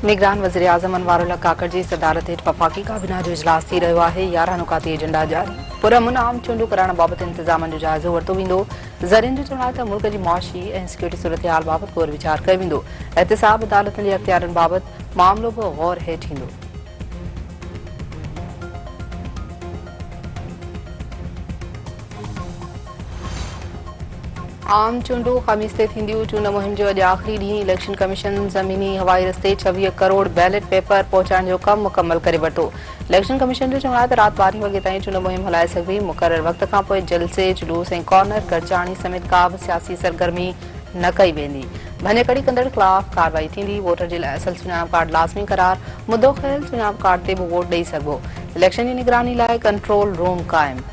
निगरान वज़ीर आज़म अनवारुल्लाह काकड़ जी सदारत हेठि वफ़ाक़ी काबीना जो इजलास थी रहियो आहे। 11 नुकाती एजेंडा जारी। पुरअमन आम चूंडूं करण बाबति इंतज़ामनि जो जाइज़ो वरितो वेंदो। ज़रीअनि जो चवणु आहे त मुल्क जी मुआशी ऐं सिक्योरिटी सूरतहाल बाबति गौर वीचार कयो वेंदो। एहतिसाब अदालतुनि जे अख़्तियारनि बाबति मामिलो बि गौर हेठि ईंदो। आम चूंडूं ख़मीस ते थींदियूं। चूंड मुहिम जो अॼु आख़िरी ॾींहुं। इलेक्शन कमीशन ज़मीनी हवाई रस्ते 26 करोड़ बैलेट पेपर पहुचाइण जो कमु मुकमल करे वरितो। इलेक्शन कमीशन जो चवणु आहे त राति 12 वॻे ताईं चूंड मुहिम हलाए सघिबी। मुक़ररु वक़्त खां पोइ जलसे, जुलूस ऐं कॉर्नर गॾिजाणी समेत का बि सियासी सरगर्मी न कई वेंदी। भञकड़ी कंदड़ ख़िलाफ़ कार्रवाई थींदी। वोटर जे लाइ असल सुञाणप कार्ड लाज़मी करार। मुदो ख़यल सुञाणप कार्ड ते बि वोट ॾेई सघिबो। इलेक्शन जी निगरानी लाइ कंट्रोल रूम क़ाइमु।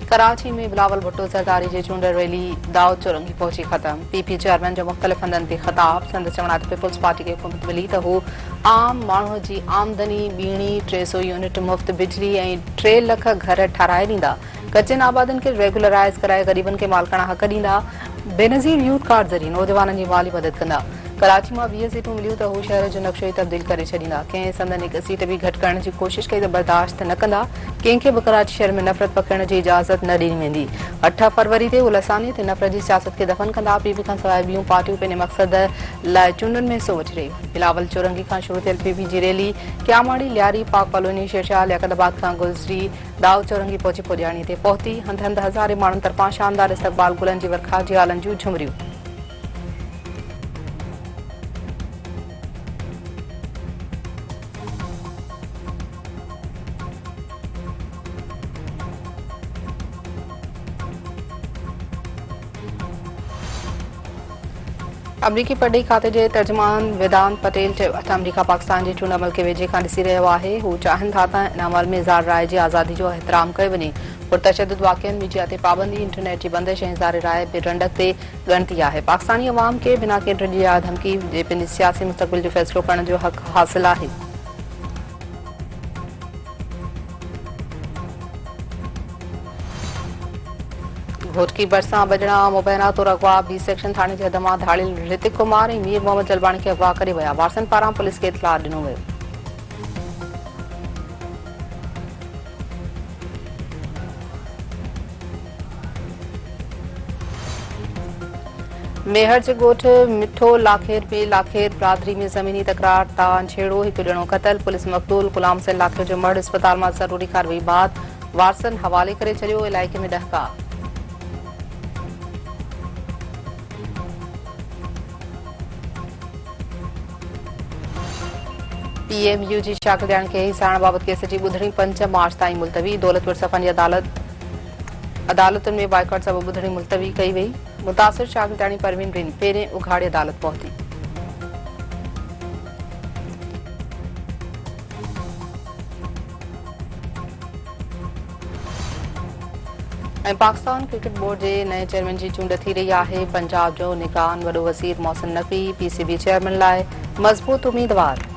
कराची में बिलावल भुट्टो ज़रदारी जी चूंड रैली दाऊद चौरंगी पहुची ख़त्म। पीपी चेयरमैन जो मुख़्तलिफ़ हंधनि ते ख़िताब। संदसि चवणु आहे त पीपुल्स पार्टी खे हुकूमत मिली त हू आम माण्हूअ जी आमदनी ॿीणी 300 यूनिट मुफ़्त बिजली ऐं 3 लख घर ठाराए ॾींदा। कचनि आबादनि खे रेगुलराइज़ कराए ग़रीबनि खे मालिकाना हक़ ॾींदा। बेनज़ीर यूथ कार्ड ज़रिए नौजवाननि जी माली मदद कंदा। कराची मां 20 सीटूं मिलियूं त हू शहर जो नक्शो ई तब्दील करे छॾींदा। कंहिं संदनि हिक सीट बि घटि करण जी कोशिशि कई त बर्दाश्त न कंदा। कंहिंखे बि कराची शहर में नफ़रत पखिड़ण जी इजाज़त न ॾिनी वेंदी। 8 फरवरी ते उलसानी ते नफ़रत जी सियासत खे दफ़न कंदा। पीपी खां सवाइ ॿियूं पार्टियूं पंहिंजे मक़सद लाइ चूंडुनि में हिसो वठी रहियूं। बिलावल चौरंगी खां शुरू थियल पीपी जी रैली क्यामाड़ी, लियारी, पाक कॉलोनी, शेरशाह, लियाकताबाद खां गुज़री दाऊद चौरंगी पहुची पुॼाणी ते पहुती। हंधि हंधि हज़ारे माण्हुनि तरफ़ां शानदार इस्तक़बाल, गुलनि जी वर्खा, जियालनि जूं झुमरियूं। अमरीकी पढ़ी खाते जे तर्जुमान वेदांत पटेल चयो आहे त अमरीका पाकिस्तान जी चूंड अमल खे वेझे खां ॾिसी रहियो आहे। हू चाहिनि था त इन अमल में इज़हार राय जी आज़ादी जो एहतराम कयो वञे। पुरतशद्दुद वाक़िअनि, मीडिया ते पाबंदी, इंटरनेट जी बंदिश ऐं इज़हार राय बि रंडक ते ॻणती आहे। पाकिस्तानी अवाम खे बिना कंहिं ड्रिज या धमकी जे पंहिंजे सियासी मुस्तक़बिल जो फ़ैसिलो करण जो हक़ हासिल आहे। घोटकी भरिसां बजणा मुबैना तौरु अगवा। बी सेक्शन थाणे जे हद मां धाड़ियल ऋतिक कुमार ऐं मीर मोहम्मद जलबाणी खे अगवा करे विया। वारसनि पारां पुलिस खे इतलाह ॾिनो वियो। मेहर जे ॻोठ मिठो लाखेर में लाखेर बिरादरी में ज़मीनी तकरार तां छेड़ो, हिकु ॼणो क़तल। पुलिस मक़तूल गुलाम हुसैन लाखेर जो मर्द अस्पताल मां ज़रूरी कार्रवाई बाद वारसनि हवाले करे छॾियो। इलाइक़े में ॾहका। पीएमयू जी शाकिल ॾियण खे हिसाइण बाबति केस जी ॿुधणी 5 मार्च ताईं मुलतवी। दौलतपुर सफ़न जी अदालतुनि में बाइकॉट सबबि ॿुधणी मुलतवी कई वई। मुतासिर शाकिल ॾियणी परवीन रिन पहिरें उघाड़ी अदालत पहुती। ऐं पाकिस्तान क्रिकेट बोर्ड जे नए चेयरमैन जी चूंड थी रही आहे। पंजाब जो निगरान वॾो वज़ीर मोहसिन नक़वी पीसीबी चेयरमैन लाइ मज़बूत उम्मीदवार।